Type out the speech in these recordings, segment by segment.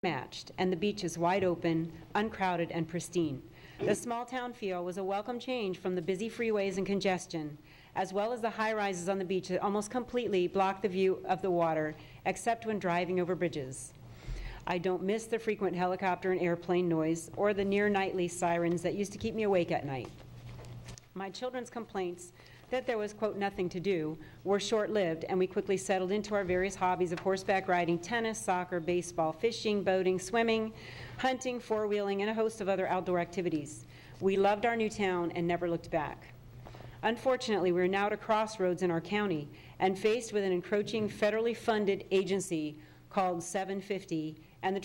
matched, and the beach is wide open, uncrowded, and pristine. The small town feel was a welcome change from the busy freeways and congestion, as well as the high-rises on the beach that almost completely block the view of the water, except when driving over bridges. I don't miss the frequent helicopter and airplane noise or the near-nightly sirens that used to keep me awake at night. My children's complaints that there was, quote, nothing to do, were short-lived, and we quickly settled into our various hobbies of horseback riding, tennis, soccer, baseball, fishing, boating, swimming, hunting, four-wheeling, and a host of other outdoor activities. We loved our new town and never looked back. Unfortunately, we are now at a crossroads in our county and faced with an encroaching federally funded agency called Seven-50 and the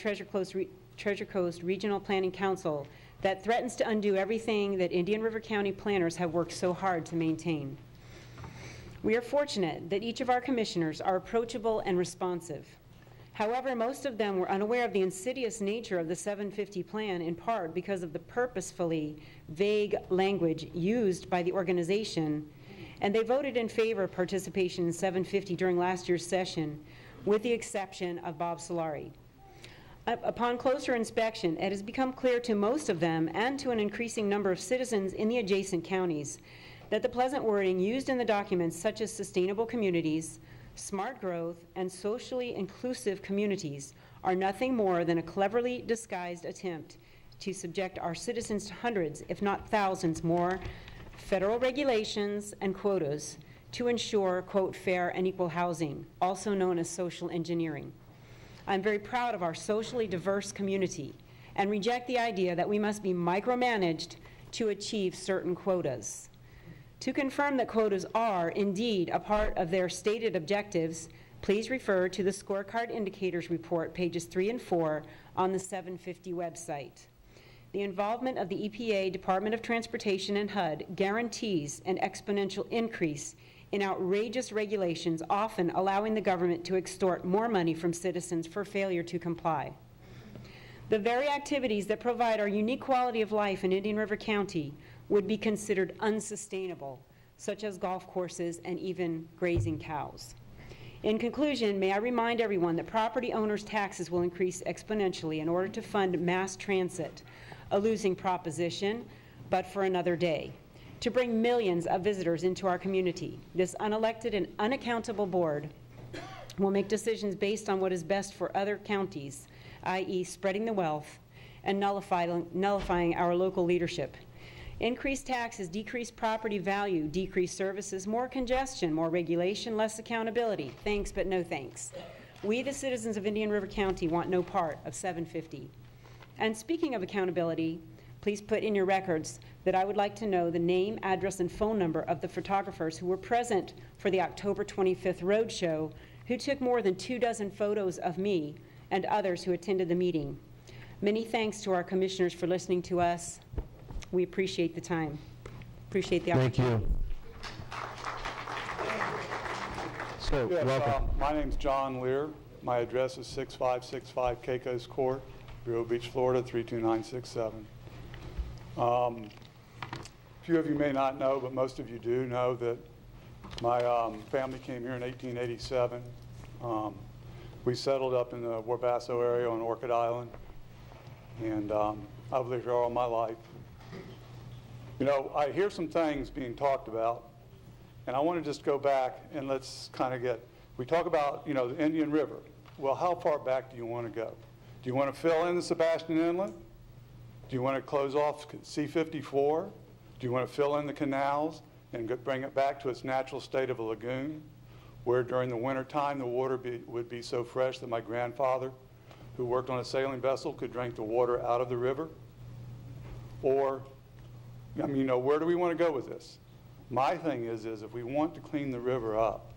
Treasure Coast Regional Planning Council that threatens to undo everything that Indian River County planners have worked so hard to maintain. We are fortunate that each of our commissioners are approachable and responsive. However, most of them were unaware of the insidious nature of the 750 plan, in part because of the purposefully vague language used by the organization, and they voted in favor of participation in 750 during last year's session, with the exception of Bob Solari. Upon closer inspection, it has become clear to most of them and to an increasing number of citizens in the adjacent counties that the pleasant wording used in the documents, such as sustainable communities, smart growth, and socially inclusive communities, are nothing more than a cleverly disguised attempt to subject our citizens to hundreds, if not thousands, more federal regulations and quotas to ensure, quote, fair and equal housing, also known as social engineering. I'm very proud of our socially diverse community and reject the idea that we must be micromanaged to achieve certain quotas. To confirm that quotas are indeed a part of their stated objectives, please refer to the Scorecard Indicators Report, pages 3 and 4 on the 750 website. The involvement of the EPA, Department of Transportation, and HUD guarantees an exponential increase in outrageous regulations, often allowing the government to extort more money from citizens for failure to comply. The very activities that provide our unique quality of life in Indian River County would be considered unsustainable, such as golf courses and even grazing cows. In conclusion, may I remind everyone that property owners' taxes will increase exponentially in order to fund mass transit, a losing proposition, but for another day. To bring millions of visitors into our community, this unelected and unaccountable board will make decisions based on what is best for other counties, i.e. spreading the wealth and nullifying our local leadership. Increased taxes, decreased property value, decreased services, more congestion, more regulation, less accountability. Thanks, but no thanks. We, the citizens of Indian River County, want no part of 750. And speaking of accountability, please put in your records that I would like to know the name, address, and phone number of the photographers who were present for the October 25th roadshow, who took more than 24 photos of me and others who attended the meeting. Many thanks to our commissioners for listening to us. We appreciate the time. Appreciate the opportunity. Thank you. So, Yes, welcome. my name's John Lear. My address is 6565 Caicos Court, Vero Beach, Florida, 32967. A few of you may not know, but most of you do know that my family came here in 1887. We settled up in the Warbasso area on Orchid Island, and I've lived here all my life. You know, I hear some things being talked about, and I want to just go back and let's kind of we talk about, you know, the Indian River. Well, how far back do you want to go? Do you want to fill in the Sebastian Inlet? Do you want to close off C-54? Do you want to fill in the canals and bring it back to its natural state of a lagoon, where during the winter time the water would be so fresh that my grandfather, who worked on a sailing vessel, could drink the water out of the river? Or, I mean, you know, where do we want to go with this? My thing is if we want to clean the river up,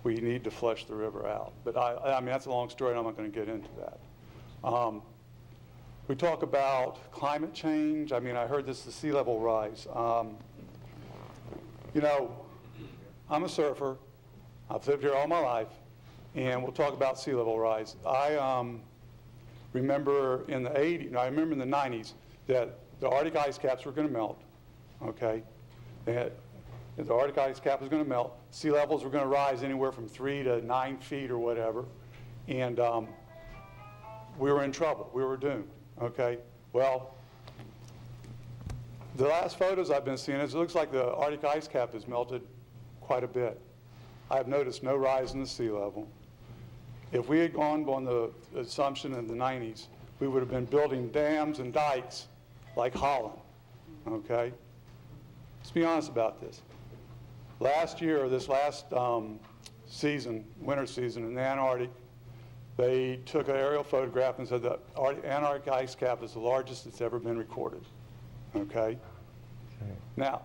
we need to flush the river out. But I mean, that's a long story, and I'm not going to get into that. We talk about climate change. I mean, I heard this, the sea level rise. You know, I'm a surfer. I've lived here all my life, and we'll talk about sea level rise. I remember in the 80s, no, I remember in the 90s that the Arctic ice caps were going to melt, okay? The Arctic ice cap was going to melt. Sea levels were going to rise anywhere from 3 to 9 feet or whatever. And we were in trouble. We were doomed, okay? Well, the last photos I've been seeing, it looks like the Arctic ice cap has melted quite a bit. I have noticed no rise in the sea level. If we had gone on the assumption in the 90s, we would have been building dams and dikes like Holland, okay? Let's be honest about this. Last year, this last season, winter season in the Antarctic, they took an aerial photograph and said the Antarctic ice cap is the largest that's ever been recorded, okay? Now,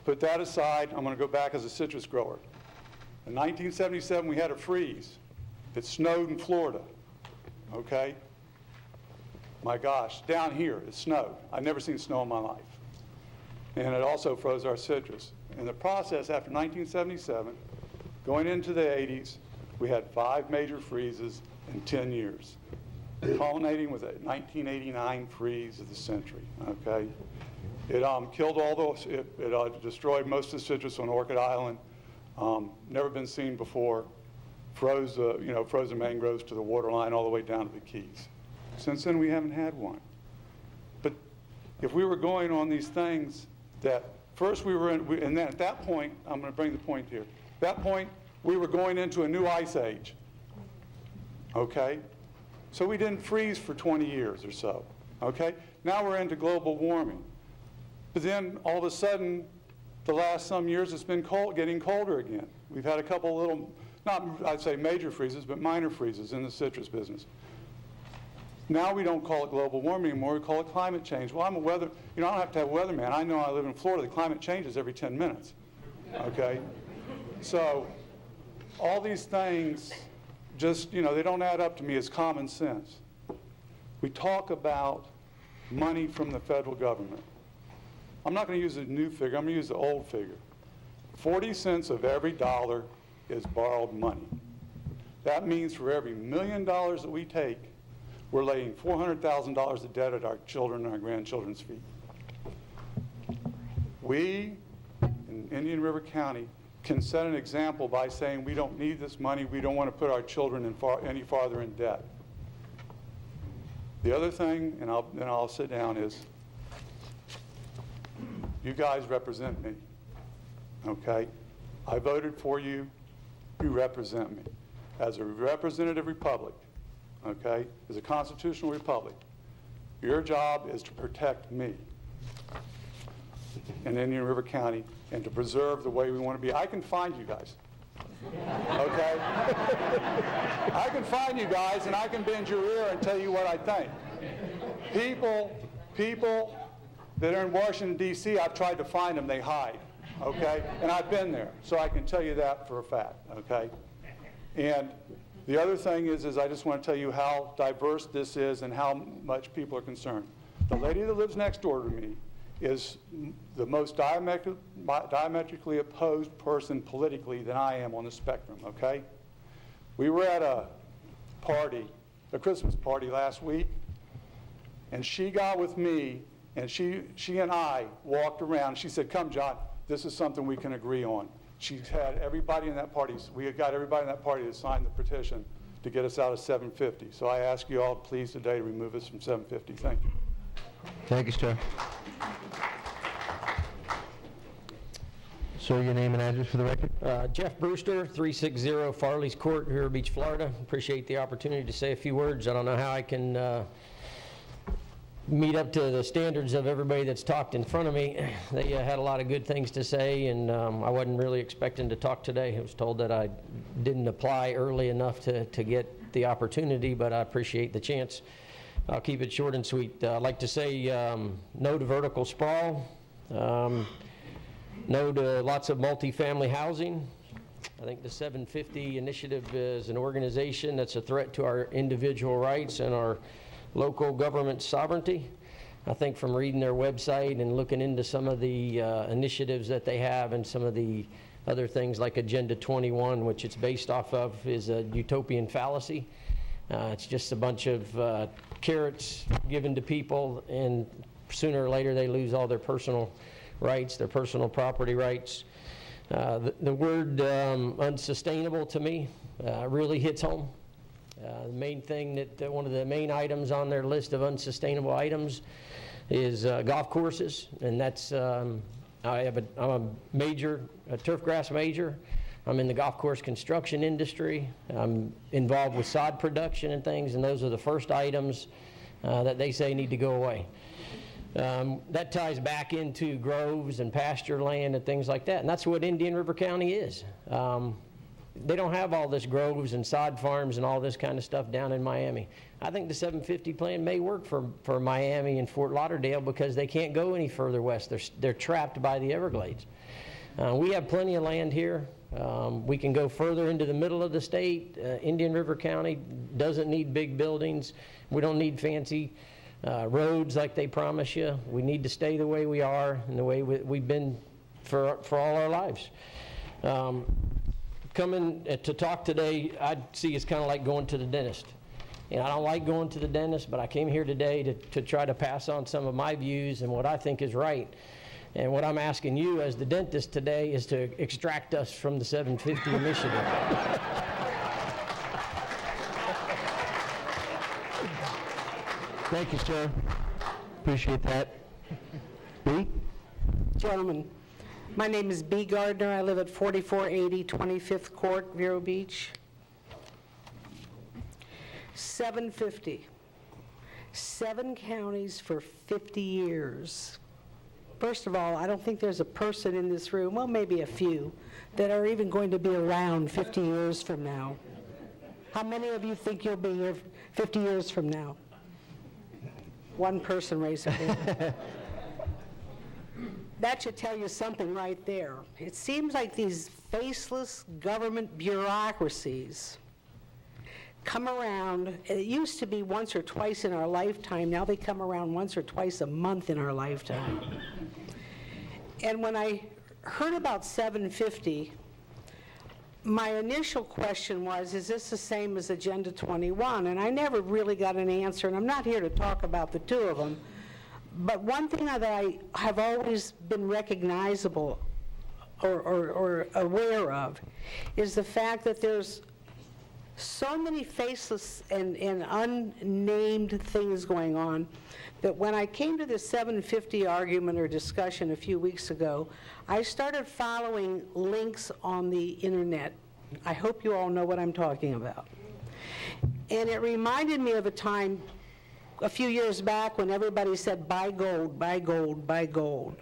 put that aside, I'm going to go back as a citrus grower. In 1977, we had a freeze. It snowed in Florida, okay? My gosh, down here, it snowed. I've never seen snow in my life. And it also froze our citrus. In the process, after 1977, going into the 80s, we had 5 major freezes in 10 years, culminating with a 1989 freeze of the century, okay? It killed all those, it destroyed most of the citrus on Orchid Island, never been seen before, froze the mangroves to the waterline all the way down to the Keys. Since then, we haven't had one. But if we were going on these things that first we were in, and then at that point, I'm going to bring the point here. At that point, we were going into a new ice age, okay? So we didn't freeze for 20 years or so, okay? Now we're into global warming. But then all of a sudden, the last some years it's been getting colder again. We've had a couple little, not I'd say major freezes, but minor freezes in the citrus business. Now we don't call it global warming anymore, we call it climate change. Well, I'm a I don't have to have a weatherman. I know I live in Florida, the climate changes every 10 minutes, okay? So all these things just, they don't add up to me as common sense. We talk about money from the federal government. I'm not going to use a new figure, I'm going to use the old figure. 40 cents of every dollar is borrowed money. That means for every $1 million that we take, we're laying $400,000 of debt at our children and our grandchildren's feet. We, in Indian River County, can set an example by saying we don't need this money, we don't want to put our children any farther in debt. The other thing, and then I'll sit down, is you guys represent me, okay? I voted for you, you represent me. As a representative republic, okay, as a constitutional republic, your job is to protect me in Indian River County and to preserve the way we want to be. I can find you guys, okay? I can find you guys and I can bend your ear and tell you what I think. People that are in Washington, D.C., I've tried to find them, they hide, okay? And I've been there, so I can tell you that for a fact, okay? And the other thing is I just want to tell you how diverse this is and how much people are concerned. The lady that lives next door to me is the most diametrically opposed person politically than I am on the spectrum, okay? We were at a party, a Christmas party last week, and she got with me, and she and I walked around. She said, "Come, John, this is something we can agree on." She had everybody in that party, we had got everybody in that party to sign the petition to get us out of 750. So I ask you all, please, today to remove us from 750. Thank you. Thank you, sir. Sir, your name and address for the record? Jeff Brewster, 360 Farley's Court, Vero Beach, Florida. Appreciate the opportunity to say a few words. I don't know how I can meet up to the standards of everybody that's talked in front of me. They had a lot of good things to say, and I wasn't really expecting to talk today. I was told that I didn't apply early enough to get the opportunity, but I appreciate the chance. I'll keep it short and sweet. I'd like to say no to vertical sprawl, no to lots of multifamily housing. I think the 750 initiative is an organization that's a threat to our individual rights and our local government sovereignty. I think from reading their website and looking into some of the initiatives that they have and some of the other things like Agenda 21, which it's based off of, is a utopian fallacy. It's just a bunch of carrots given to people, and sooner or later they lose all their personal rights, their personal property rights. The word unsustainable to me really hits home. The main thing one of the main items on their list of unsustainable items is golf courses, and that's I'm a major, a turf grass major. I'm in the golf course construction industry. I'm involved with sod production and things, and those are the first items that they say need to go away. That ties back into groves and pasture land and things like that, and that's what Indian River County is. They don't have all this groves and sod farms and all this kind of stuff down in Miami. I think the 750 plan may work for Miami and Fort Lauderdale because they can't go any further west. They're trapped by the Everglades. We have plenty of land here. We can go further into the middle of the state. Indian River County doesn't need big buildings. We don't need fancy roads like they promise you. We need to stay the way we are and the way we've been for all our lives. Coming to talk today, I see it's kind of like going to the dentist. And I don't like going to the dentist, but I came here today to try to pass on some of my views and what I think is right. And what I'm asking you as the dentist today is to extract us from the 750 initiative. Thank you, sir. Appreciate that. B? Gentlemen, my name is B. Gardner. I live at 4480 25th Court, Vero Beach. 750. 7 counties for 50 years. First of all, I don't think there's a person in this room, well, maybe a few, that are even going to be around 50 years from now. How many of you think you'll be here 50 years from now? One person raised their hand. That should tell you something right there. It seems like these faceless government bureaucracies come around. It used to be once or twice in our lifetime. Now they come around once or twice a month in our lifetime. And when I heard about 750, my initial question was, is this the same as Agenda 21? And I never really got an answer, and I'm not here to talk about the two of them. But one thing that I have always been recognizable or aware of is the fact that there's so many faceless and unnamed things going on that when I came to this 750 argument or discussion a few weeks ago, I started following links on the internet. I hope you all know what I'm talking about. And it reminded me of a time a few years back when everybody said, buy gold, buy gold, buy gold.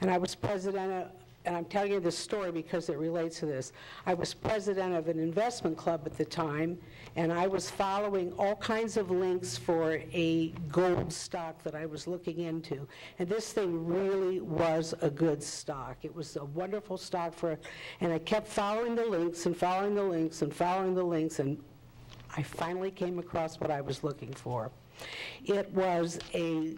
And I was president of, and I'm telling you this story because it relates to this. I was president of an investment club at the time, and I was following all kinds of links for a gold stock that I was looking into. And this thing really was a good stock. It was a wonderful stock and I kept following the links and following the links and following the links, and I finally came across what I was looking for. It was a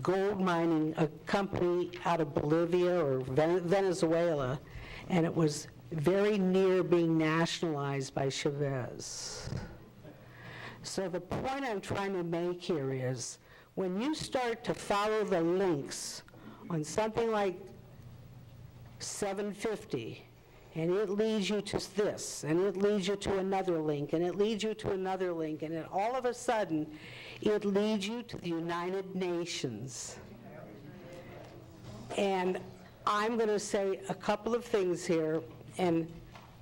gold mining, a company out of Bolivia or Venezuela, and it was very near being nationalized by Chavez. So the point I'm trying to make here is, when you start to follow the links on something like 750, and it leads you to this, and it leads you to another link, and it leads you to another link, and then all of a sudden, it leads you to the United Nations. And I'm going to say a couple of things here, and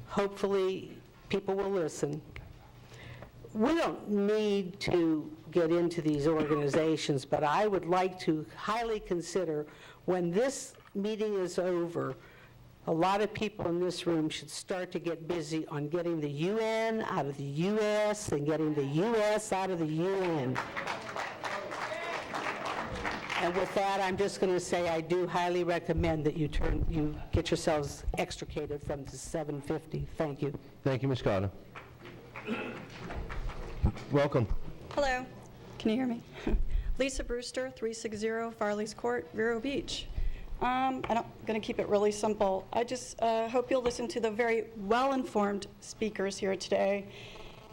hopefully people will listen. We don't need to get into these organizations, but I would like to highly consider, when this meeting is over, a lot of people in this room should start to get busy on getting the UN out of the U.S. and getting the U.S. out of the UN. And with that, I'm just going to say I do highly recommend that you get yourselves extricated from the 750. Thank you. Thank you, Ms. Carter. Welcome. Hello. Can you hear me? Lisa Brewster, 360 Farley's Court, Vero Beach. I'm going to keep it really simple. I just hope you'll listen to the very well-informed speakers here today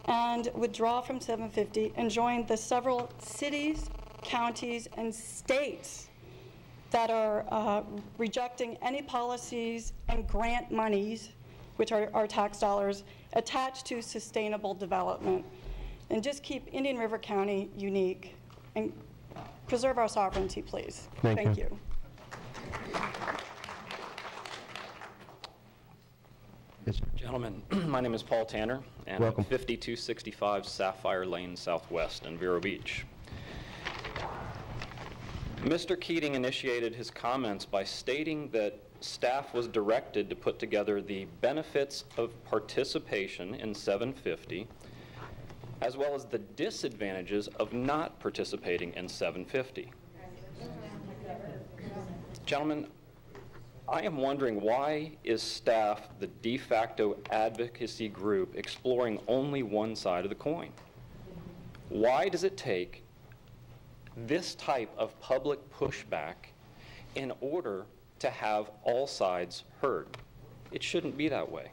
and withdraw from 750 and join the several cities, counties, and states that are rejecting any policies and grant monies, which are our tax dollars, attached to sustainable development. and just keep Indian River County unique and preserve our sovereignty, please. Thank you. you. Yes, sir. Gentlemen, my name is Paul Tanner, and Welcome. I'm 5265 Sapphire Lane Southwest in Vero Beach. Mr. Keating initiated his comments by stating that staff was directed to put together the benefits of participation in 750, as well as the disadvantages of not participating in 750. Gentlemen, I am wondering, why is staff the de facto advocacy group exploring only one side of the coin? Why does it take this type of public pushback in order to have all sides heard? It shouldn't be that way.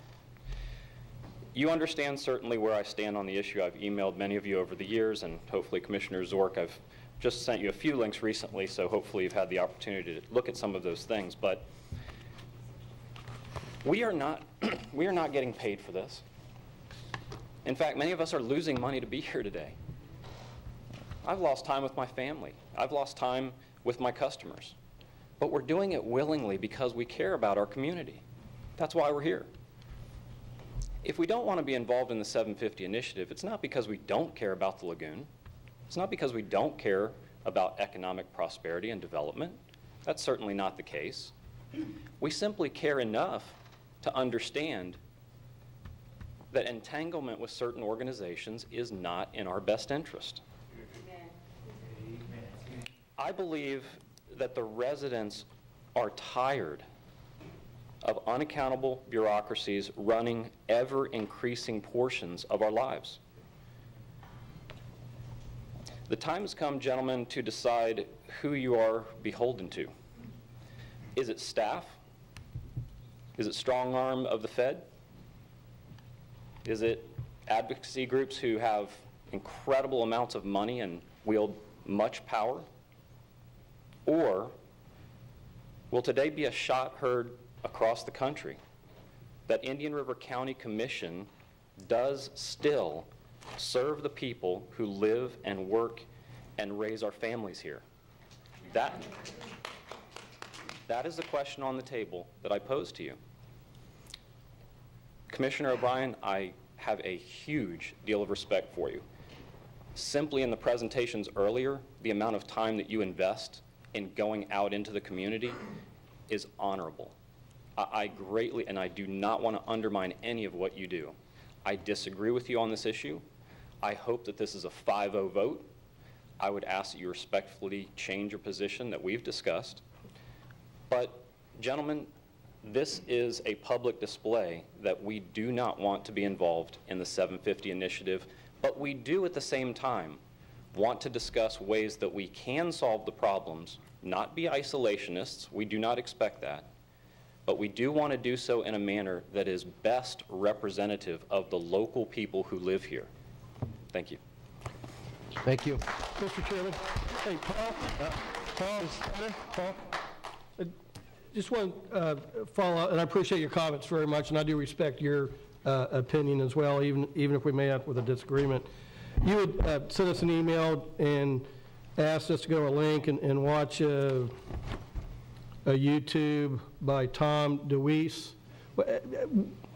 You understand certainly where I stand on the issue. I've emailed many of you over the years, and hopefully Commissioner Zork, I've just sent you a few links recently, so hopefully you've had the opportunity to look at some of those things. But we are not getting paid for this. In fact, many of us are losing money to be here today. I've lost time with my family. I've lost time with my customers. But we're doing it willingly because we care about our community. That's why we're here. If we don't want to be involved in the 750 initiative, it's not because we don't care about the lagoon. It's not because we don't care about economic prosperity and development. That's certainly not the case. We simply care enough to understand that entanglement with certain organizations is not in our best interest. I believe that the residents are tired of unaccountable bureaucracies running ever-increasing portions of our lives. The time has come, gentlemen, to decide who you are beholden to. Is it staff? Is it strong arm of the Fed? Is it advocacy groups who have incredible amounts of money and wield much power? Or will today be a shot heard across the country that Indian River County Commission does still serve the people who live and work and raise our families here? That is the question on the table that I pose to you. Commissioner O'Brien, I have a huge deal of respect for you. Simply in the presentations earlier, the amount of time that you invest in going out into the community is honorable. I greatly, and I do not want to undermine any of what you do. I disagree with you on this issue. I hope that this is a 5-0 vote. I would ask that you respectfully change your position that we've discussed. But, gentlemen, this is a public display that we do not want to be involved in the 750 initiative, but we do at the same time want to discuss ways that we can solve the problems, not be isolationists. We do not expect that. But we do want to do so in a manner that is best representative of the local people who live here. Thank you. Thank you. Mr. Chairman. Hey, Paul. Just want to follow up, and I appreciate your comments very much, and I do respect your opinion as well, even if we may have with a disagreement. You had sent us an email and asked us to go to a link and watch a YouTube by Tom DeWeese.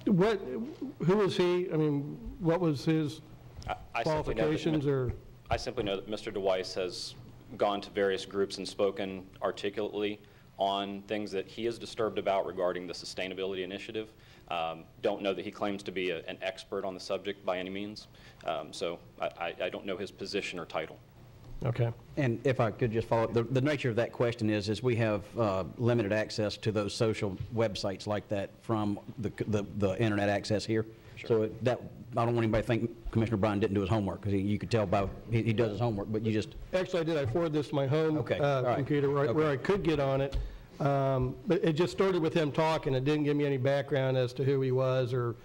Who was he? I mean, what was his qualifications? I simply know that Mr. DeWeese has gone to various groups and spoken articulately on things that he is disturbed about regarding the sustainability initiative. Don't know that he claims to be an expert on the subject by any means. So I don't know his position or title. Okay. And if I could just follow up, the nature of that question is we have limited access to those social websites like that from the internet access here. Sure. So I don't want anybody to think Commissioner Bryan didn't do his homework, because you could tell by, he does his homework, but you just... Actually, I did. I forwarded this to my home Okay. All right. computer where I could get on it. But it just started with him talking. It didn't give me any background as to who he was or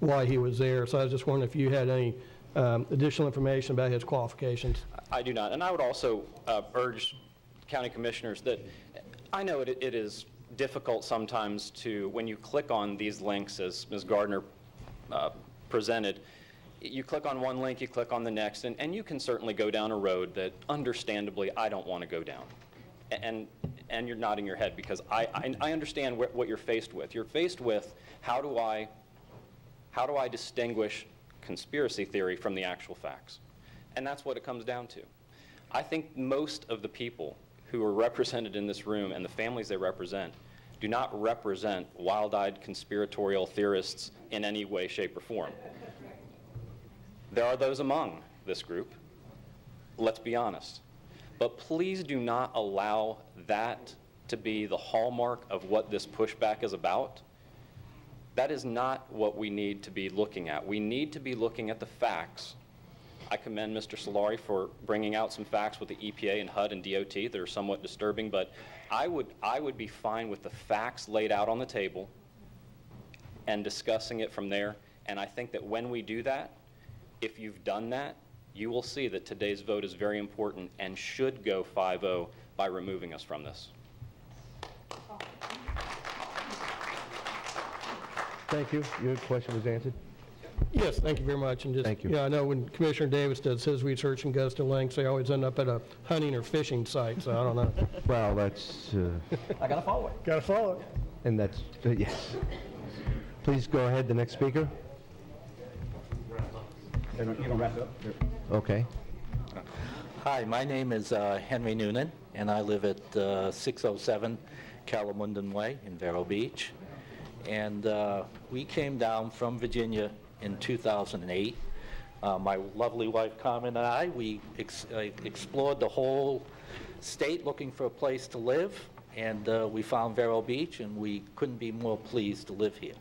why he was there. So I was just wondering if you had any additional information about his qualifications. I do not. And I would also urge county commissioners that I know it is difficult sometimes to, when you click on these links, as Ms. Gardner presented, you click on one link, you click on the next, and you can certainly go down a road that understandably I don't want to go down. And you're nodding your head because I understand what you're faced with. You're faced with how do I distinguish conspiracy theory from the actual facts? And that's what it comes down to. I think most of the people who are represented in this room and the families they represent do not represent wild-eyed conspiratorial theorists in any way, shape, or form. There are those among this group, let's be honest. But please do not allow that to be the hallmark of what this pushback is about. That is not what we need to be looking at. We need to be looking at the facts. I commend Mr. Solari for bringing out some facts with the EPA and HUD and DOT that are somewhat disturbing, but I would be fine with the facts laid out on the table and discussing it from there. And I think that when we do that, if you've done that, you will see that today's vote is very important and should go 5-0 by removing us from this. Thank you. Your question was answered. Yes, thank you very much. And just, Thank you. I know when Commissioner Davis does his research and goes to lengths, they always end up at a hunting or fishing site, so I don't know. Well, that's, I got to follow it. Got to follow it. and that's, yes. Please go ahead, the next speaker. You gonna wrap it up? Okay. Hi, my name is Henry Noonan, and I live at 607 Calamunden Way in Vero Beach. And we came down from Virginia in 2008. My lovely wife Carmen and I, we explored the whole state looking for a place to live, and we found Vero Beach, and we couldn't be more pleased to live here.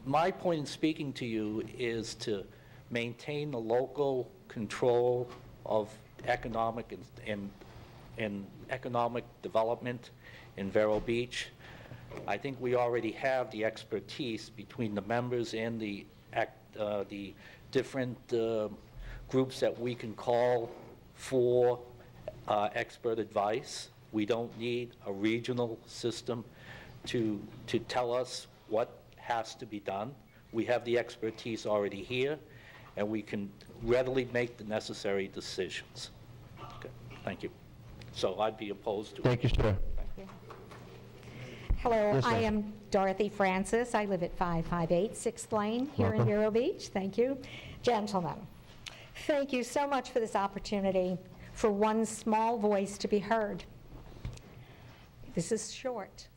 My point in speaking to you is to maintain the local control of economic and economic development in Vero Beach. I think we already have the expertise between the members and the different groups that we can call for expert advice. We don't need a regional system to tell us what has to be done. We have the expertise already here, and we can readily make the necessary decisions. Okay, thank you. So I'd be opposed to it. Thank you, sir. Hello, Yes, I ma'am. am Dorothy Francis. I live at 558 6th Lane here in Welcome. Vero Beach. Thank you. Gentlemen, thank you so much for this opportunity for one small voice to be heard. This is short,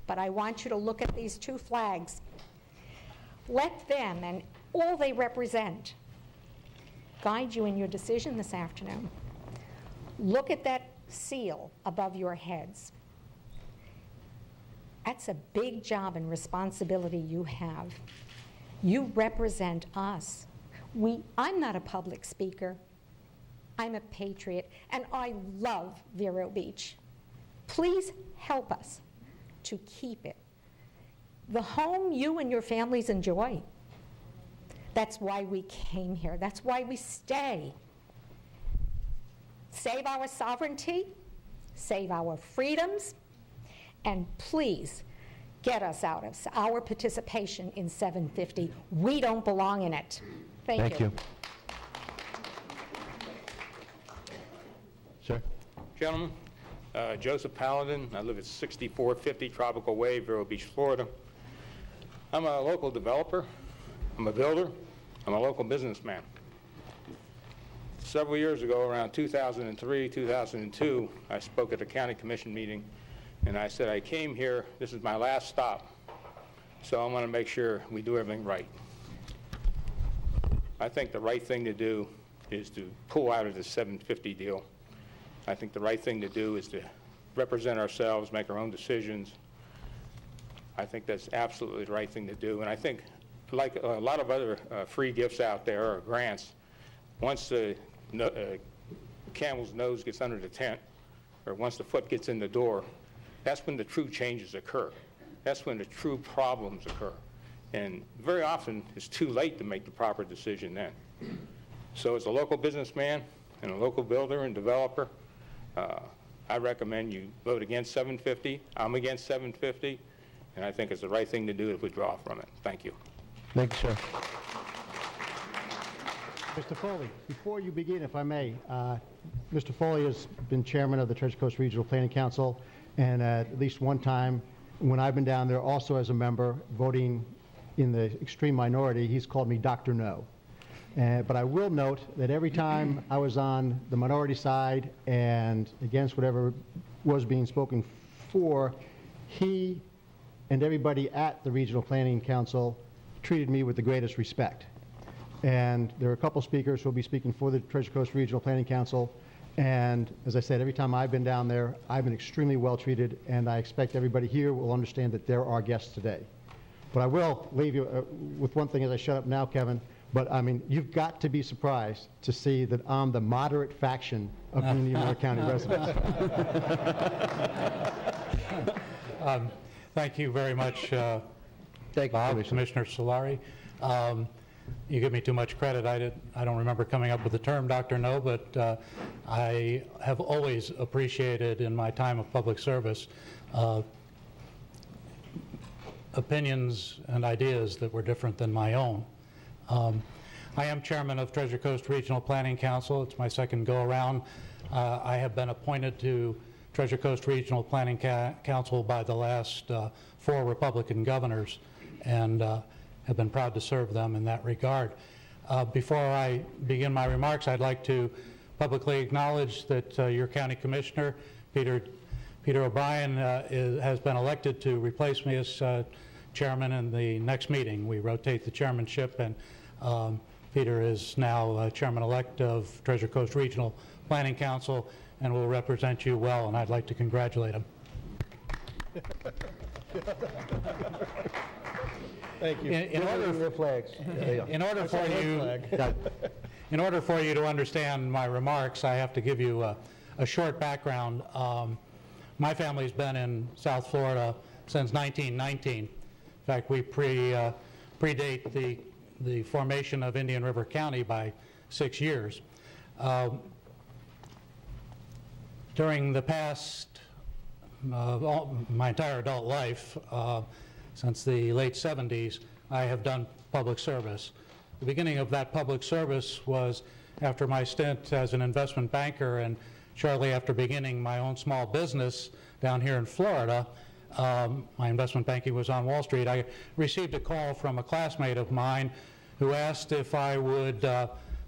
but I want you to look at these two flags. Let them and all they represent guide you in your decision this afternoon. Look at that seal above your heads. That's a big job and responsibility you have. You represent us. I'm not a public speaker. I'm a patriot, and I love Vero Beach. Please help us to keep it the home you and your families enjoy. That's why we came here. That's why we stay. Save our sovereignty, save our freedoms, and please get us out of our participation in 750. We don't belong in it. Thank you. Sir? Gentlemen, Joseph Paladin. I live at 6450 Tropical Way, Vero Beach, Florida. I'm a local developer. I'm a builder. I'm a local businessman. Several years ago, around 2003, 2002, I spoke at a county commission meeting, and I said, I came here, this is my last stop, so I want to make sure we do everything right. I think the right thing to do is to pull out of the 750 deal. I think the right thing to do is to represent ourselves, make our own decisions. I think that's absolutely the right thing to do. And I think, like a lot of other free gifts out there or grants, once the camel's nose gets under the tent, or once the foot gets in the door, that's when the true changes occur. That's when the true problems occur. And very often, it's too late to make the proper decision then. So as a local businessman and a local builder and developer, I recommend you vote against 750. I'm against 750, and I think it's the right thing to do if we draw from it. Thank you. Thank you, sir. Mr. Foley, before you begin, if I may, Mr. Foley has been chairman of the Treasure Coast Regional Planning Council, and at least one time when I've been down there also as a member voting in the extreme minority, he's called me Dr. No. But I will note that every time I was on the minority side and against whatever was being spoken for, he and everybody at the Regional Planning Council treated me with the greatest respect. And there are a couple speakers who will be speaking for the Treasure Coast Regional Planning Council. And as I said, every time I've been down there, I've been extremely well treated, and I expect everybody here will understand that they're our guests today. But I will leave you with one thing as I shut up now, Kevin. But I mean, you've got to be surprised to see that I'm the moderate faction of Indian River County residents. Thank you very much, Thank you, Bob, Commissioner Solari. You give me too much credit. I don't remember coming up with the term Dr. No, but I have always appreciated in my time of public service opinions and ideas that were different than my own. I am chairman of Treasure Coast Regional Planning Council. It's my second go-around. I have been appointed to Treasure Coast Regional Planning Council by the last 4 Republican governors, and have been proud to serve them in that regard. Before I begin my remarks, I'd like to publicly acknowledge that your county commissioner, Peter O'Brien, has been elected to replace me as chairman in the next meeting. We rotate the chairmanship, and Peter is now chairman-elect of Treasure Coast Regional Planning Council and will represent you well, and I'd like to congratulate him. Thank you. In order for you to understand my remarks, I have to give you a short background. My family's been in South Florida since 1919. In fact, we predate the formation of Indian River County by 6 years. During the past, my entire adult life, since the late 70s, I have done public service. The beginning of that public service was after my stint as an investment banker, and shortly after beginning my own small business down here in Florida. My investment banking was on Wall Street. I received a call from a classmate of mine who asked if I would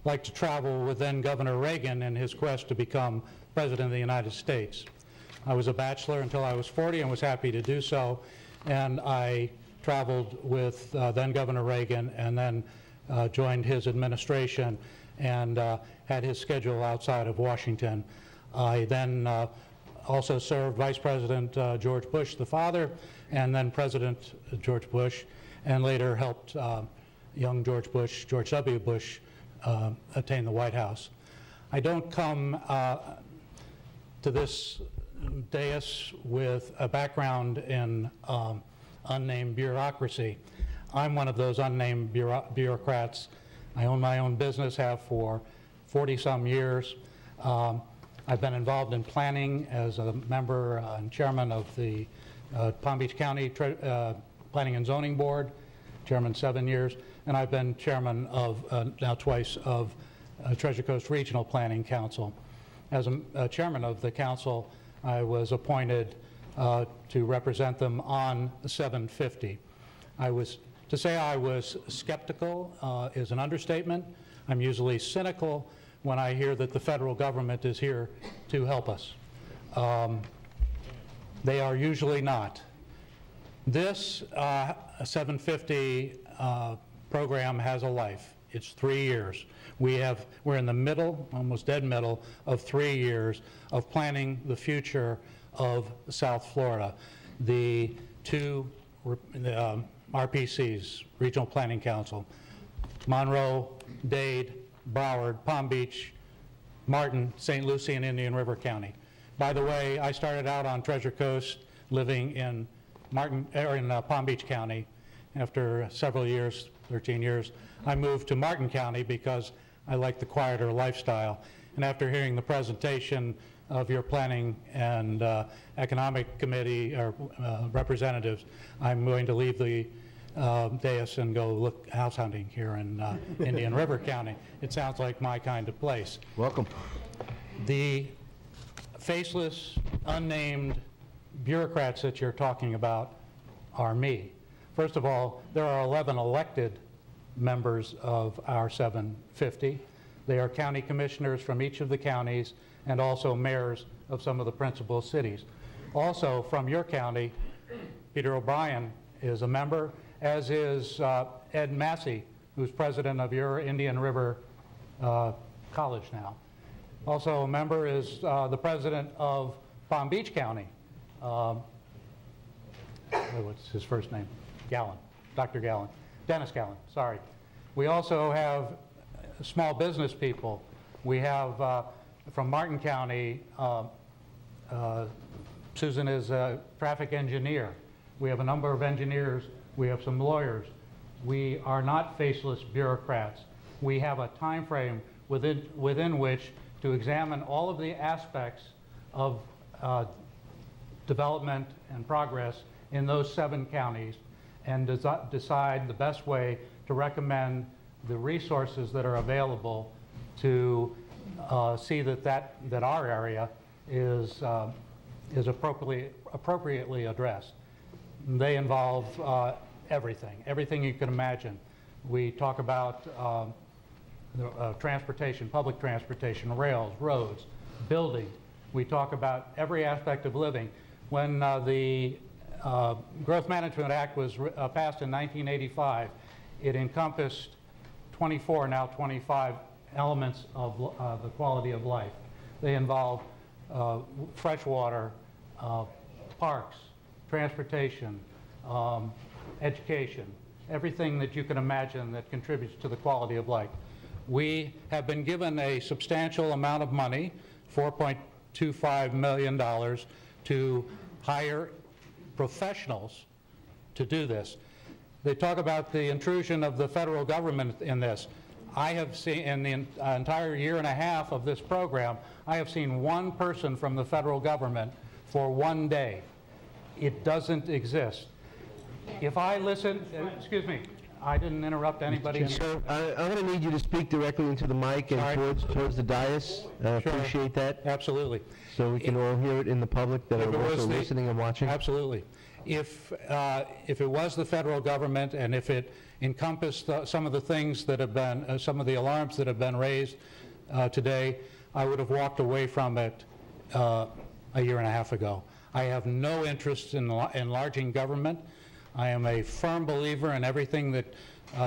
like to travel with then Governor Reagan in his quest to become President of the United States. I was a bachelor until I was 40 and was happy to do so. And I traveled with then Governor Reagan, and then joined his administration and had his schedule outside of Washington. I then also served Vice President George Bush, the father, and then President George Bush, and later helped young George Bush, George W. Bush, attain the White House. I don't come to this dais with a background in unnamed bureaucracy. I'm one of those unnamed bureaucrats. I own my own business, have for 40-some years. I've been involved in planning as a member and chairman of the Palm Beach County Planning and Zoning Board, chairman 7 years, and I've been chairman of, now twice, of Treasure Coast Regional Planning Council. As a chairman of the council, I was appointed to represent them on 750. To say I was skeptical is an understatement. I'm usually cynical when I hear that the federal government is here to help us. They are usually not. This 750 program has a life. It's 3 years. We're in the middle, almost dead middle, of 3 years of planning the future of South Florida. The 2 RPCs, Regional Planning Council, Monroe, Dade, Broward, Palm Beach, Martin, St. Lucie, and Indian River County. By the way, I started out on Treasure Coast living in Palm Beach County. After several years, 13 years, I moved to Martin County because I like the quieter lifestyle. And after hearing the presentation of your planning and economic committee or representatives, I'm going to leave the dais and go look house hunting here in Indian River County. It sounds like my kind of place. Welcome. The faceless, unnamed bureaucrats that you're talking about are me. First of all, there are 11 elected members of our 750. They are county commissioners from each of the counties and also mayors of some of the principal cities. Also, from your county, Peter O'Brien is a member, as is Ed Massey, who's president of your Indian River College now. Also a member is the president of Palm Beach County. What's his first name? Gallen, Dr. Gallen, Dennis Gallen, sorry. We also have small business people. We have from Martin County, Susan is a traffic engineer. We have a number of engineers. We have some lawyers. We are not faceless bureaucrats. We have a time frame within which to examine all of the aspects of development and progress in those 7 counties and decide the best way to recommend the resources that are available to see that our area is appropriately addressed. They involve everything you can imagine. We talk about transportation, public transportation, rails, roads, building. We talk about every aspect of living. When the Growth Management Act was passed in 1985, it encompassed 24, now 25 elements of the quality of life. They involve fresh water, parks, transportation, education, everything that you can imagine that contributes to the quality of life. We have been given a substantial amount of money, $4.25 million, to hire professionals to do this. They talk about the intrusion of the federal government in this. I have seen, in the entire year and a half of this program, I have seen one person from the federal government for one day. It doesn't exist. If I listen, excuse me, I didn't interrupt anybody. Sir, I'm going to need you to speak directly into the mic and towards the dais. I appreciate that. Absolutely. So we can all hear it in the public that are also listening and watching. Absolutely. If it was the federal government and if it encompassed some of the things that have been, some of the alarms that have been raised today, I would have walked away from it a year and a half ago. I have no interest in enlarging government. I am a firm believer in everything that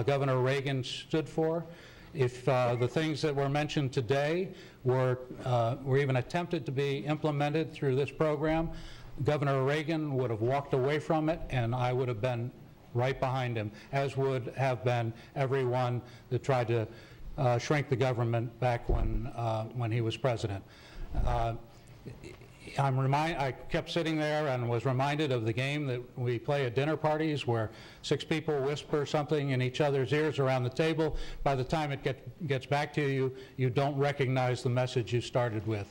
Governor Reagan stood for. If the things that were mentioned today were even attempted to be implemented through this program, Governor Reagan would have walked away from it, and I would have been right behind him, as would have been everyone that tried to shrink the government back when he was president. I kept sitting there and was reminded of the game that we play at dinner parties where 6 people whisper something in each other's ears around the table. By the time it gets back to you, you don't recognize the message you started with.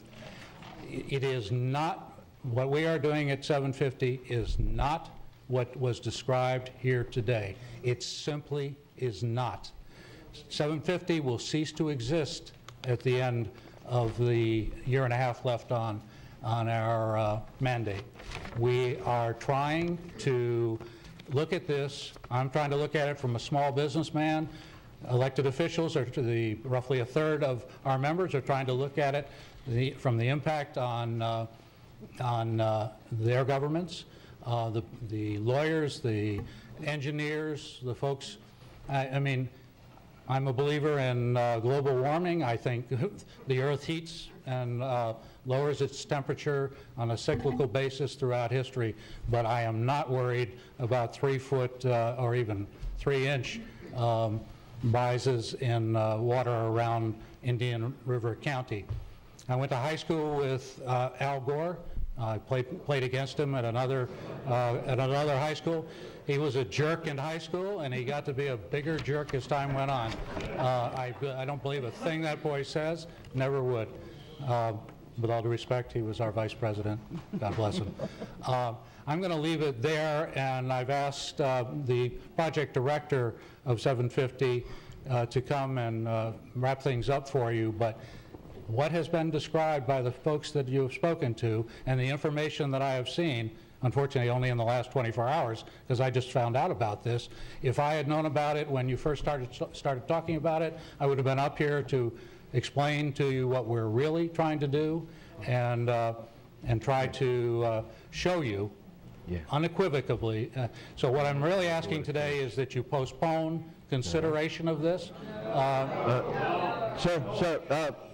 It is not, what we are doing at 750 is not what was described here today. It simply is not. 750 will cease to exist at the end of the year and a half left on our mandate. We are trying to look at this. I'm trying to look at it from a small businessman. Elected officials, or roughly a third of our members, are trying to look at it from the impact on their governments. The lawyers, the engineers, the folks. I mean, I'm a believer in global warming. I think the Earth heats and lowers its temperature on a cyclical basis throughout history, but I am not worried about 3-foot or even 3-inch rises in water around Indian River County. I went to high school with Al Gore. I played against him at another high school. He was a jerk in high school, and he got to be a bigger jerk as time went on. I don't believe a thing that boy says, never would. with all due respect, he was our vice president. God bless him. I'm going to leave it there, and I've asked the project director of 750 to come and wrap things up for you. But what has been described by the folks that you have spoken to and the information that I have seen, unfortunately only in the last 24 hours, because I just found out about this. If I had known about it when you first started talking about it, I would have been up here to explain to you what we're really trying to do and try to show you unequivocally. So what I'm really asking today is that you postpone consideration of this.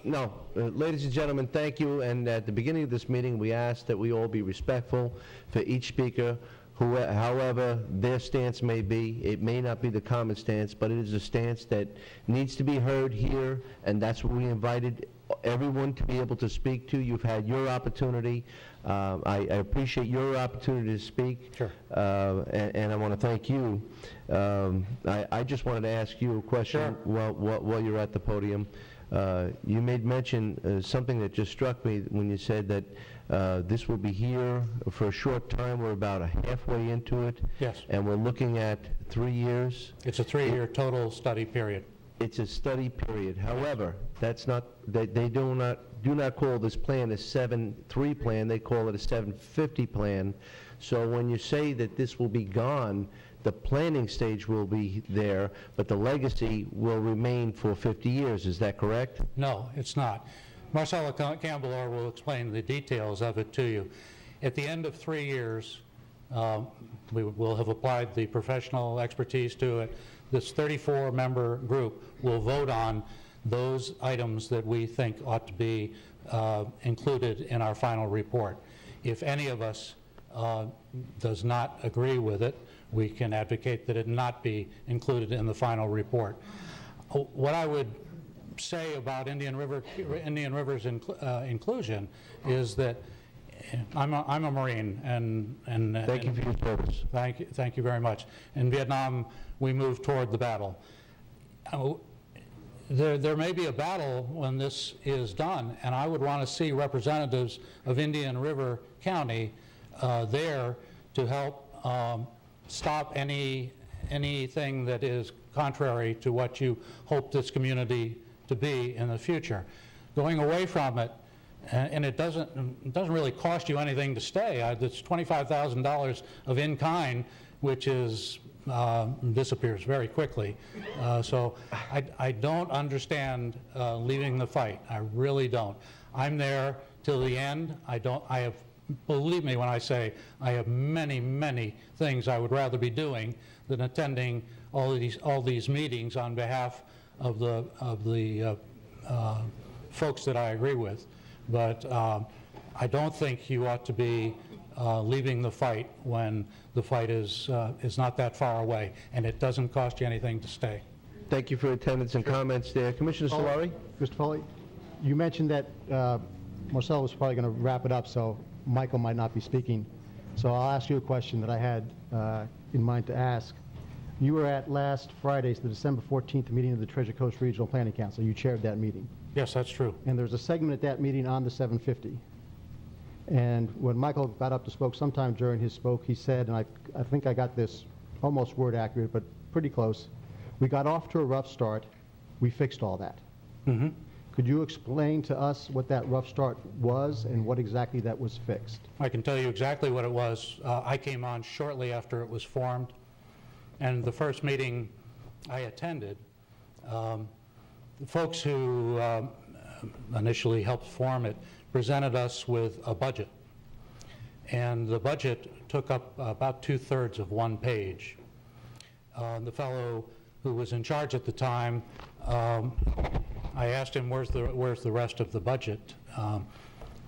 No. Ladies and gentlemen, thank you. And at the beginning of this meeting, we asked that we all be respectful for each speaker, however their stance may be. It may not be the common stance, but it is a stance that needs to be heard here, and that's what we invited everyone to be able to speak to. You've had your opportunity. I appreciate your opportunity to speak. Sure. And I want to thank you. I just wanted to ask you a question. Sure. while you're at the podium. You made mention something that just struck me when you said that this will be here for a short time. We're about halfway into it. Yes. And we're looking at 3 years. It's a 3-year total study period. It's a study period. However, that's not, they do not call this plan a 7-3 plan. They call it a 750 plan. So when you say that this will be gone, the planning stage will be there, but the legacy will remain for 50 years. Is that correct? No, it's not. Marcella Campbell will explain the details of it to you. At the end of 3 years, we will have applied the professional expertise to it. This 34-member group will vote on those items that we think ought to be included in our final report. If any of us does not agree with it, we can advocate that it not be included in the final report. What I would say about Indian River's inclusion is that I'm a Marine, and thank you for your service. Thank you very much. In Vietnam, we moved toward the battle. There may be a battle when this is done, and I would want to see representatives of Indian River County there to help stop anything that is contrary to what you hope this community to be in the future. Going away from it, and it doesn't really cost you anything to stay. It's $25,000 of in-kind, which is disappears very quickly. So I don't understand leaving the fight. I really don't. I'm there till the end. Believe me when I say I have many, many things I would rather be doing than attending all these meetings on behalf of the folks that I agree with. But I don't think you ought to be leaving the fight when the fight is not that far away, and it doesn't cost you anything to stay. Thank you for attendance and comments there. Commissioner Solari? Mr. Foley, you mentioned that Marcel was probably going to wrap it up, so Michael might not be speaking. So I'll ask you a question that I had in mind to ask. You were at last Friday's, the December 14th meeting of the Treasure Coast Regional Planning Council. You chaired that meeting. Yes, that's true. And there's a segment at that meeting on the 750. And when Michael got up to spoke sometime during his spoke, he said, and I think I got this almost word accurate, but pretty close, we got off to a rough start. We fixed all that. Mm-hmm. Could you explain to us what that rough start was and what exactly that was fixed? I can tell you exactly what it was. I came on shortly after it was formed, and the first meeting I attended, the folks who initially helped form it presented us with a budget, and the budget took up about 2/3 of one page. The fellow who was in charge at the time, I asked him, where's the rest of the budget?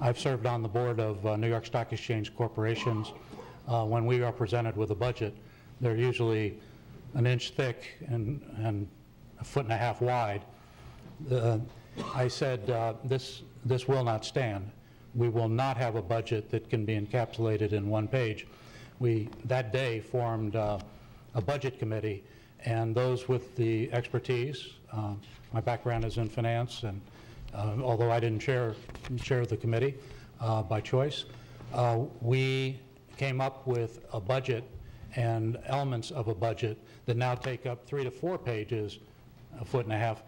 I've served on the board of New York Stock Exchange corporations. When we are presented with a budget, they're usually an inch thick and 1.5 feet wide. I said, this will not stand. We will not have a budget that can be encapsulated in one page. We, that day, formed a budget committee, and those with the expertise, my background is in finance, and although I didn't chair the committee by choice. We came up with a budget and elements of a budget that now take up 3 to 4 pages, a foot and a half,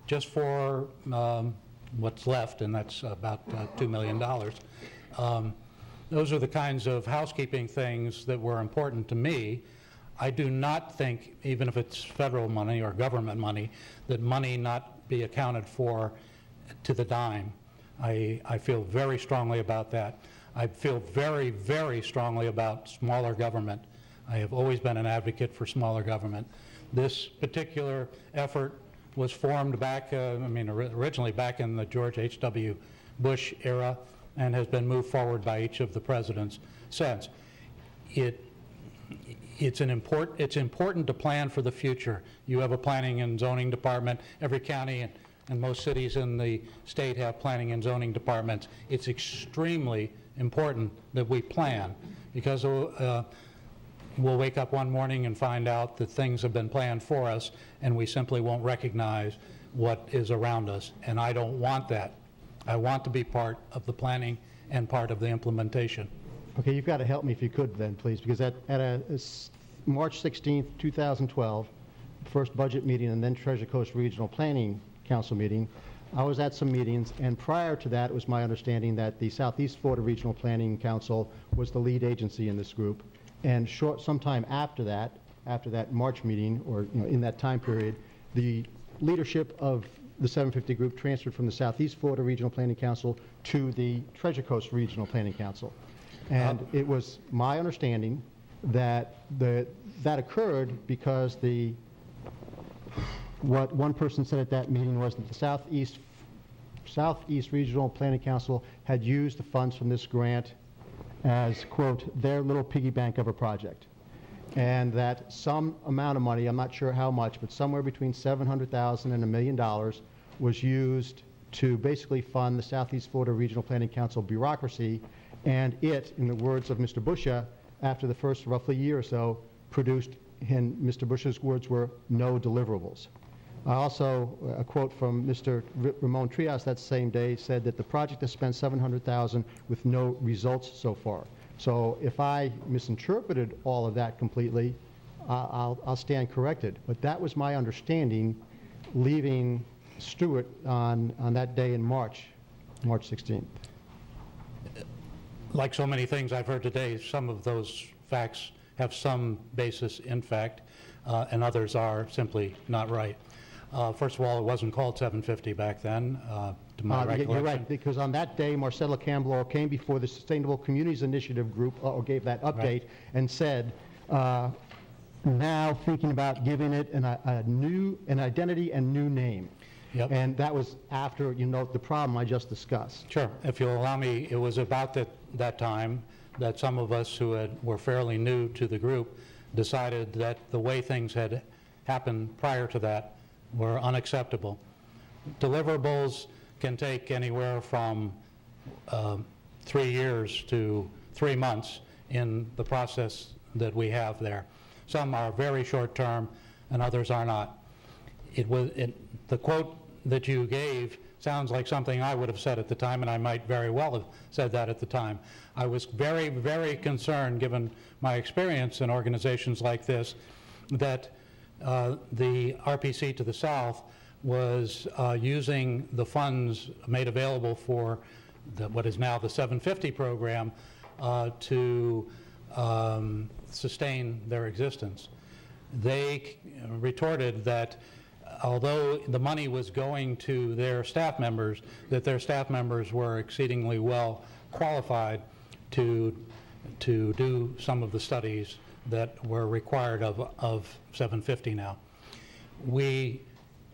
just for what's left, and that's about $2 million. Those are the kinds of housekeeping things that were important to me. I do not think, even if it's federal money or government money, that money not be accounted for to the dime. I feel very strongly about that. I feel very, very strongly about smaller government. I have always been an advocate for smaller government. This particular effort was formed back, originally back in the George H.W. Bush era, and has been moved forward by each of the presidents since. It's important to plan for the future. You have a planning and zoning department. Every county and most cities in the state have planning and zoning departments. It's extremely important that we plan, because we'll wake up one morning and find out that things have been planned for us and we simply won't recognize what is around us. And I don't want that. I want to be part of the planning and part of the implementation. Okay, you've got to help me if you could then, please, because at a March 16th, 2012, first budget meeting and then Treasure Coast Regional Planning Council meeting, I was at some meetings, and prior to that, it was my understanding that the Southeast Florida Regional Planning Council was the lead agency in this group. And sometime after that March meeting, or in that time period, the leadership of the 750 group transferred from the Southeast Florida Regional Planning Council to the Treasure Coast Regional Planning Council. And it was my understanding that that occurred because what one person said at that meeting was that the Southeast Regional Planning Council had used the funds from this grant as, quote, their little piggy bank of a project. And that some amount of money, I'm not sure how much, but somewhere between $700,000 and $1 million was used to basically fund the Southeast Florida Regional Planning Council bureaucracy. And it, in the words of Mr. Busha, after the first roughly year or so, produced, and Mr. Bush's words were, no deliverables. Also, a quote from Mr. Ramon Trias that same day said that the project has spent $700,000 with no results so far. So if I misinterpreted all of that completely, I'll stand corrected. But that was my understanding leaving Stewart on that day in March 16th. Like so many things I've heard today, some of those facts have some basis in fact, and others are simply not right. First of all, it wasn't called 750 back then, to my recollection. You're right, because on that day, Marcella Campbell came before the Sustainable Communities Initiative group, or gave that update, right, and said, now thinking about giving it an identity and new name. Yep. And that was after, the problem I just discussed. Sure. If you'll allow me, it was about that time that some of us who were fairly new to the group decided that the way things had happened prior to that were unacceptable. Deliverables can take anywhere from 3 years to 3 months in the process that we have there. Some are very short term and others are not. The quote that you gave sounds like something I would have said at the time, and I might very well have said that at the time. I was very, very concerned, given my experience in organizations like this, that the RPC to the south was using the funds made available for what is now the 750 program to sustain their existence. They retorted that although the money was going to their staff members, that their staff members were exceedingly well qualified to do some of the studies that were required of 750 now. We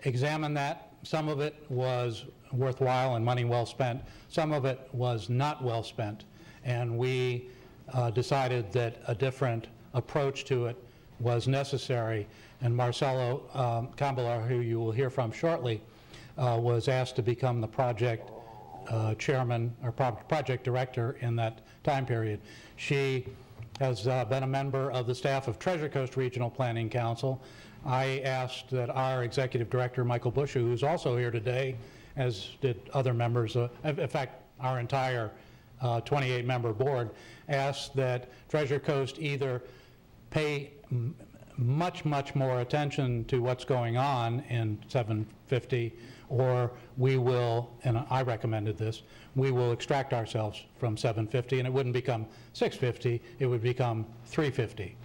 examined that. Some of it was worthwhile and money well spent. Some of it was not well spent. And we decided that a different approach to it was necessary. And Marcelo Campbell, who you will hear from shortly, was asked to become the project chairman or project director in that time period. She has been a member of the staff of Treasure Coast Regional Planning Council. I asked that our executive director, Michael Bushu, who's also here today, as did other members. In fact, our entire 28-member board asked that Treasure Coast either pay much, much more attention to what's going on in 750, or we will, and I recommended this, we will extract ourselves from 750, and it wouldn't become 650, it would become 350.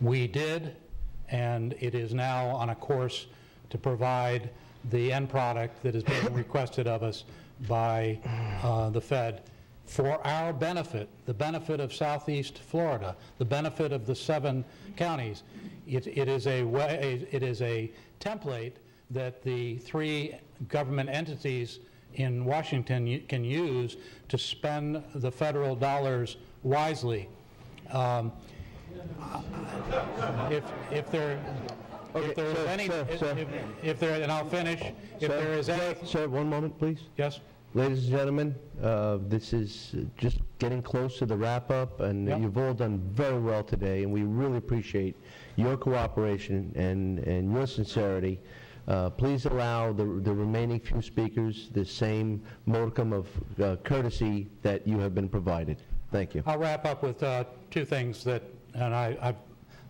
We did, and it is now on a course to provide the end product that is being requested of us by the Fed for our benefit, the benefit of Southeast Florida, the benefit of the 7 counties. It is a template that the 3 government entities in Washington can use to spend the federal dollars wisely. If there is any, and I'll finish, if there is any... Sir, one moment, please. Yes? Ladies and gentlemen, this is just getting close to the wrap-up, and you've all done very well today, and we really appreciate your cooperation and your sincerity. Please allow the remaining few speakers the same modicum of courtesy that you have been provided. Thank you. I'll wrap up with 2 things that, and I've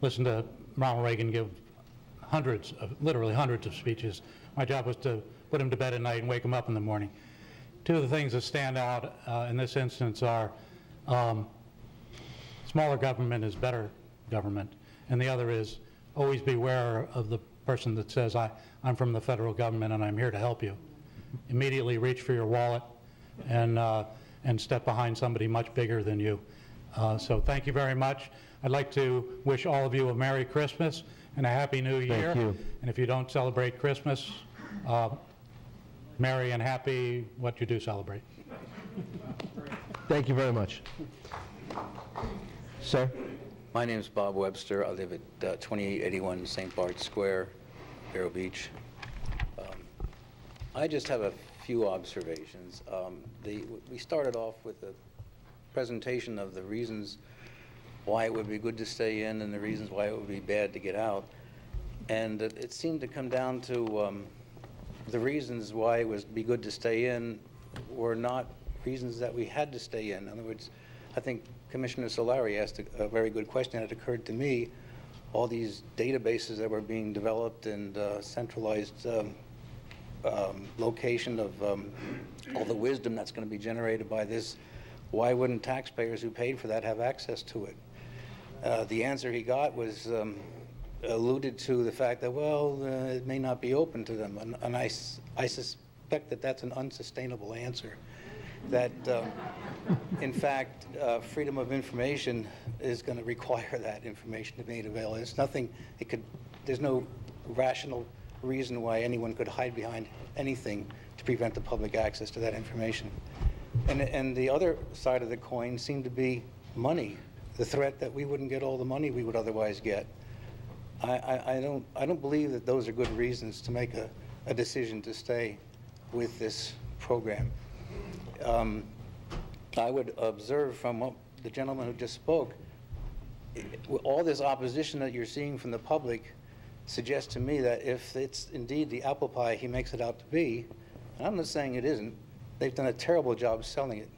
listened to Ronald Reagan give literally hundreds of speeches. My job was to put him to bed at night and wake him up in the morning. 2 of the things that stand out in this instance are smaller government is better government, and the other is always beware of the person that says, I'm from the federal government and I'm here to help you. Immediately reach for your wallet and step behind somebody much bigger than you. So thank you very much. I'd like to wish all of you a Merry Christmas and a Happy New Year. Thank you. And if you don't celebrate Christmas, merry and happy what you do celebrate. Thank you very much. Sir? My name is Bob Webster. I live at 2881 St. Bart's Square, Vero Beach. I just have a few observations. We started off with a presentation of the reasons why it would be good to stay in and the reasons why it would be bad to get out. And it seemed to come down to the reasons why it would be good to stay in were not reasons that we had to stay in. In other words, I think Commissioner Solari asked a very good question that occurred to me. All these databases that were being developed and centralized location of all the wisdom that's going to be generated by this, why wouldn't taxpayers who paid for that have access to it? The answer he got was alluded to the fact that, well, it may not be open to them. And I suspect that that's an unsustainable answer. That, in fact, freedom of information is going to require that information to be made available. It's nothing, there's no rational reason why anyone could hide behind anything to prevent the public access to that information. And the other side of the coin seemed to be money, the threat that we wouldn't get all the money we would otherwise get. I don't believe that those are good reasons to make a decision to stay with this program. I would observe from what the gentleman who just spoke, all this opposition that you're seeing from the public suggests to me that if it's indeed the apple pie he makes it out to be, and I'm not saying it isn't, they've done a terrible job selling it,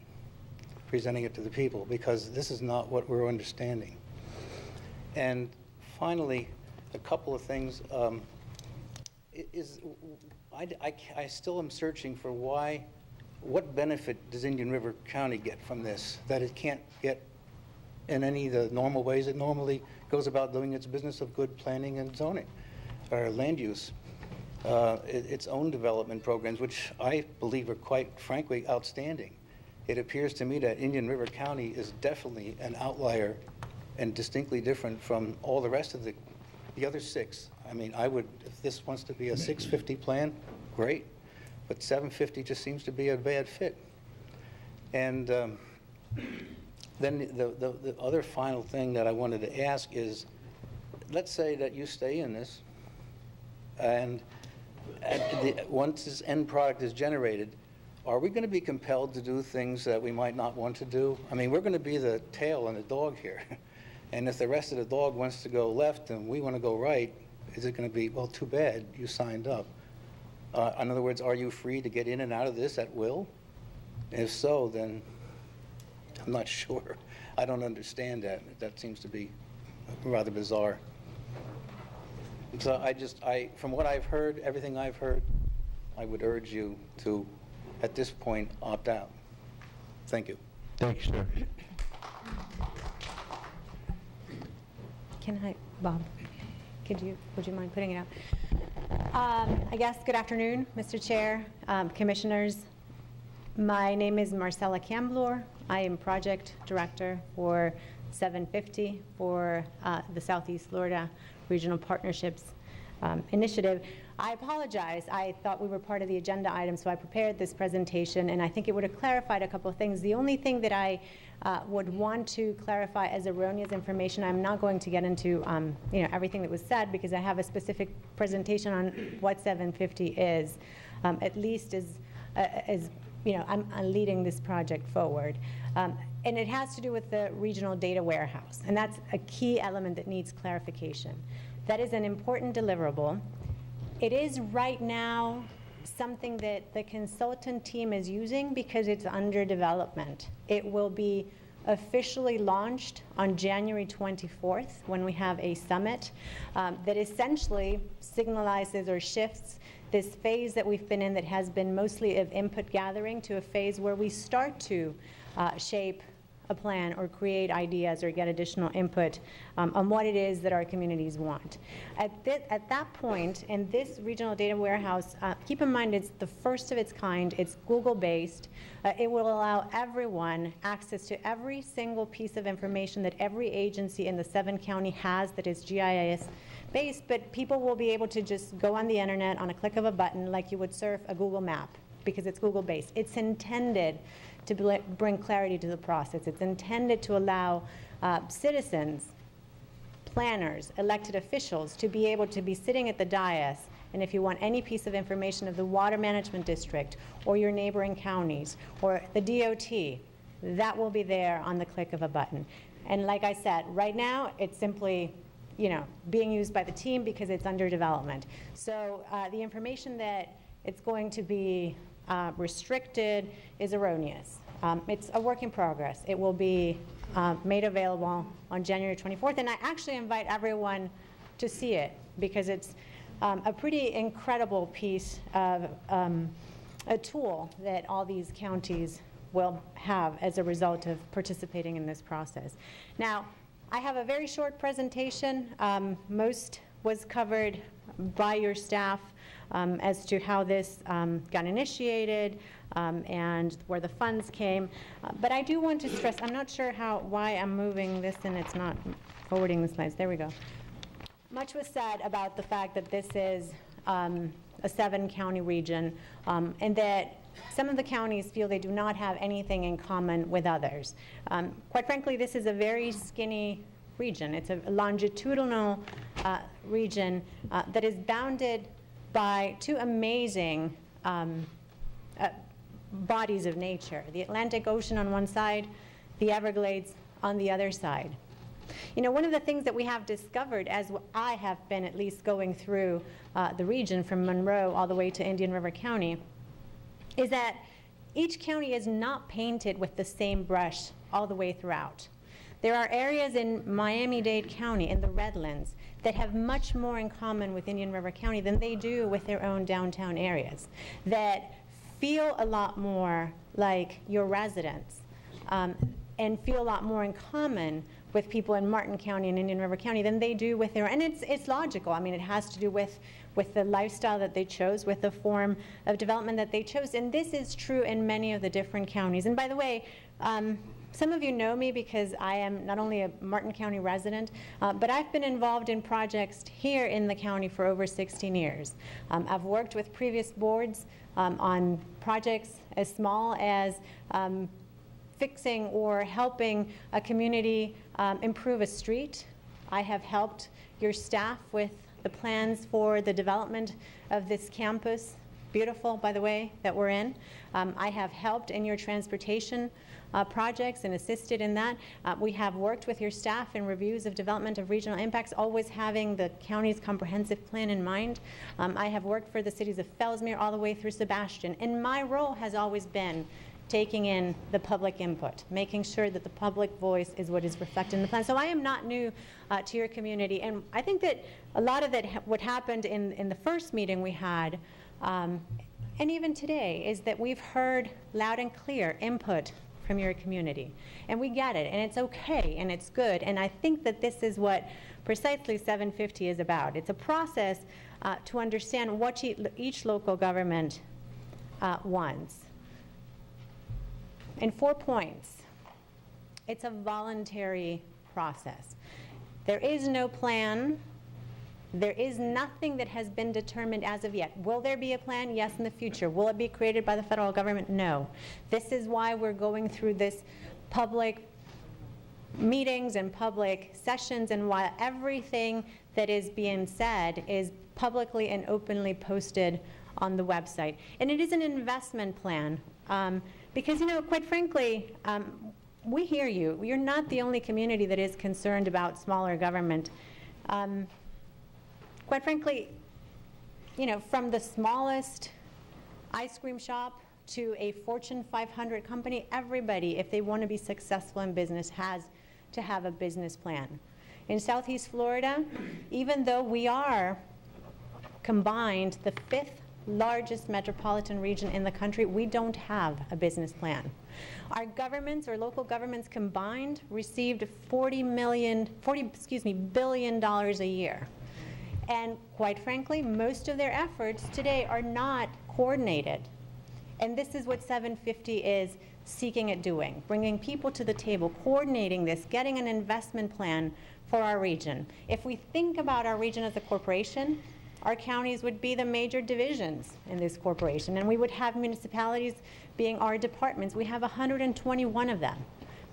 presenting it to the people, because this is not what we're understanding. And finally, a couple of things. I still am searching for what benefit does Indian River County get from this that it can't get in any of the normal ways it normally goes about doing its business of good planning and zoning, or land use. Its own development programs, which I believe are quite frankly outstanding. It appears to me that Indian River County is definitely an outlier and distinctly different from all the rest of the other 6. I mean, if this wants to be a 650 plan, great, but 750 just seems to be a bad fit. And then the other final thing that I wanted to ask is, let's say that you stay in this, and once this end product is generated, are we going to be compelled to do things that we might not want to do? I mean, we're going to be the tail and the dog here. And if the rest of the dog wants to go left and we want to go right, is it going to be, well, too bad, you signed up? In other words, are you free to get in and out of this at will? If so, then I'm not sure. I don't understand that. That seems to be rather bizarre. So from what I've heard, everything I've heard, I would urge you to, at this point, opt out. Thank you. Thank you, sir. Can I, Bob, would you mind putting it up? I guess, good afternoon, Mr. Chair, commissioners. My name is Marcella Camblor. I am project director for 750 for the Southeast Florida Regional Partnerships Initiative. I apologize. I thought we were part of the agenda item, so I prepared this presentation, and I think it would have clarified a couple of things. The only thing that I would want to clarify as erroneous information, I'm not going to get into everything that was said, because I have a specific presentation on what 750 is, at least as I'm leading this project forward. And it has to do with the regional data warehouse, and that's a key element that needs clarification. That is an important deliverable. It is right now something that the consultant team is using because it's under development. It will be officially launched on January 24th when we have a summit that essentially signalizes or shifts this phase that we've been in that has been mostly of input gathering to a phase where we start to shape a plan or create ideas or get additional input on what it is that our communities want. At that point, in this regional data warehouse, keep in mind it's the first of its kind. It's Google-based. It will allow everyone access to every single piece of information that every agency in the 7-county has that is GIS-based, but people will be able to just go on the internet on a click of a button like you would surf a Google map, because it's Google-based. It's intended to bring clarity to the process. It's intended to allow citizens, planners, elected officials to be able to be sitting at the dais, and if you want any piece of information of the water management district or your neighboring counties or the DOT, that will be there on the click of a button. And like I said, right now it's simply being used by the team because it's under development. So the information that it's going to be restricted is erroneous. It's a work in progress. It will be made available on January 24th, and I actually invite everyone to see it because it's a pretty incredible piece of a tool that all these counties will have as a result of participating in this process. Now, I have a very short presentation. Most was covered by your staff as to how this got initiated and where the funds came. But I do want to stress, I'm not sure why I'm moving this and it's not forwarding the slides. There we go. Much was said about the fact that this is a 7-county region and that some of the counties feel they do not have anything in common with others. Quite frankly, this is a very skinny region. It's a longitudinal region that is bounded by two amazing bodies of nature, the Atlantic Ocean on one side, the Everglades on the other side. One of the things that we have discovered, as I have been at least going through the region from Monroe all the way to Indian River County, is that each county is not painted with the same brush all the way throughout. There are areas in Miami-Dade County, in the Redlands, that have much more in common with Indian River County than they do with their own downtown areas, that feel a lot more like your residents and feel a lot more in common with people in Martin County and Indian River County than they do with their, and it's logical. I mean, it has to do with the lifestyle that they chose, with the form of development that they chose, and this is true in many of the different counties. And by the way, some of you know me because I am not only a Martin County resident, but I've been involved in projects here in the county for over 16 years. I've worked with previous boards on projects as small as fixing or helping a community improve a street. I have helped your staff with the plans for the development of this campus beautiful, by the way, that we're in. I have helped in your transportation projects and assisted in that. We have worked with your staff in reviews of development of regional impacts, always having the county's comprehensive plan in mind. I have worked for the cities of Fellsmere all the way through Sebastian, and my role has always been taking in the public input, making sure that the public voice is what is reflected in the plan. So I am not new to your community, and I think that a lot of that, what happened in the first meeting we had, and even today, is that we've heard loud and clear input from your community. And we get it, and it's okay, and it's good. And I think that this is what precisely 750 is about. It's a process to understand what each local government wants. In 4 points, it's a voluntary process. There is no plan. There is nothing that has been determined as of yet. Will there be a plan? Yes, in the future. Will it be created by the federal government? No. This is why we're going through this public meetings and public sessions, and why everything that is being said is publicly and openly posted on the website. And it is an investment plan because, you know, quite frankly, we hear you. You're not the only community that is concerned about smaller government. Quite frankly, you know, from the smallest ice cream shop to a Fortune 500 company, everybody, if they want to be successful in business, has to have a business plan. In Southeast Florida, even though we are combined the 5th largest metropolitan region in the country, we don't have a business plan. Our governments, or local governments combined, received $40 billion a year. And quite frankly, most of their efforts today are not coordinated. And this is what 750 is seeking at doing, bringing people to the table, coordinating this, getting an investment plan for our region. If we think about our region as a corporation, our counties would be the major divisions in this corporation, and we would have municipalities being our departments. We have 121 of them.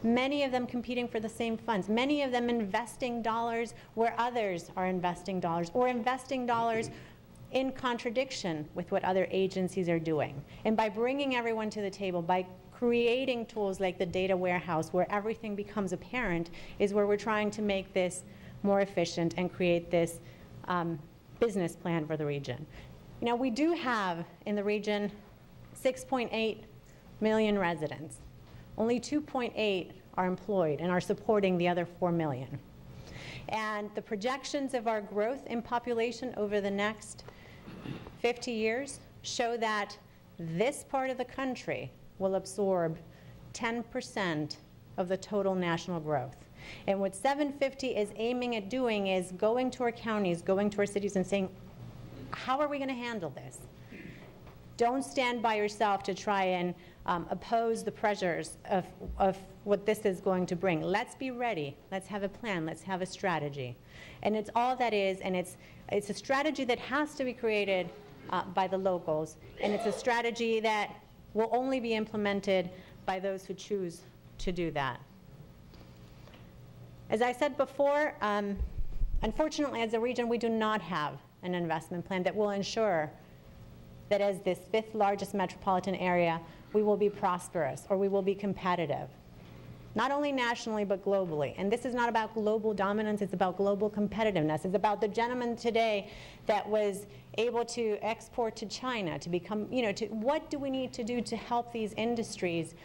Many of them competing for the same funds, many of them investing dollars where others are investing dollars, or investing dollars in contradiction with what other agencies are doing. And by bringing everyone to the table, by creating tools like the data warehouse where everything becomes apparent, is where we're trying to make this more efficient and create this business plan for the region. You know, we do have in the region 6.8 million residents. Only 2.8 are employed and are supporting the other 4 million. And the projections of our growth in population over the next 50 years show that this part of the country will absorb 10% of the total national growth. And what 750 is aiming at doing is going to our counties, going to our cities and saying, how are we going to handle this? Don't stand by yourself to try and oppose the pressures of what this is going to bring. Let's be ready. Let's have a plan. Let's have a strategy. And it's all that is, and it's a strategy that has to be created by the locals, and it's a strategy that will only be implemented by those who choose to do that. As I said before, unfortunately, as a region, we do not have an investment plan that will ensure that as this 5th largest metropolitan area, we will be prosperous or we will be competitive, not only nationally but globally. And this is not about global dominance, it's about global competitiveness. It's about the gentleman today that was able to export to China, to become, you know, what do we need to do to help these industries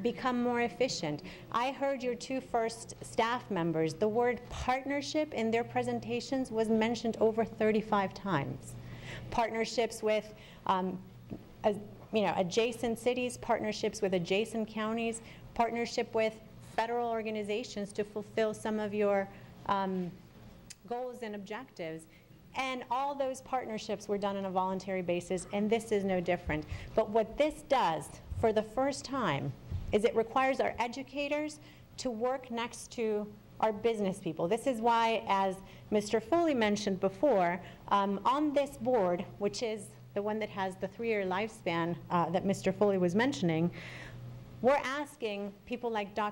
become more efficient? I heard your 2 first staff members, the word partnership in their presentations was mentioned over 35 times. Partnerships with adjacent cities, partnerships with adjacent counties, partnership with federal organizations to fulfill some of your goals and objectives. And all those partnerships were done on a voluntary basis, and this is no different. But what this does for the first time is it requires our educators to work next to our business people. This is why, as Mr. Foley mentioned before, on this board, which is the one that has the 3-year lifespan that Mr. Foley was mentioning, we're asking people like Dr.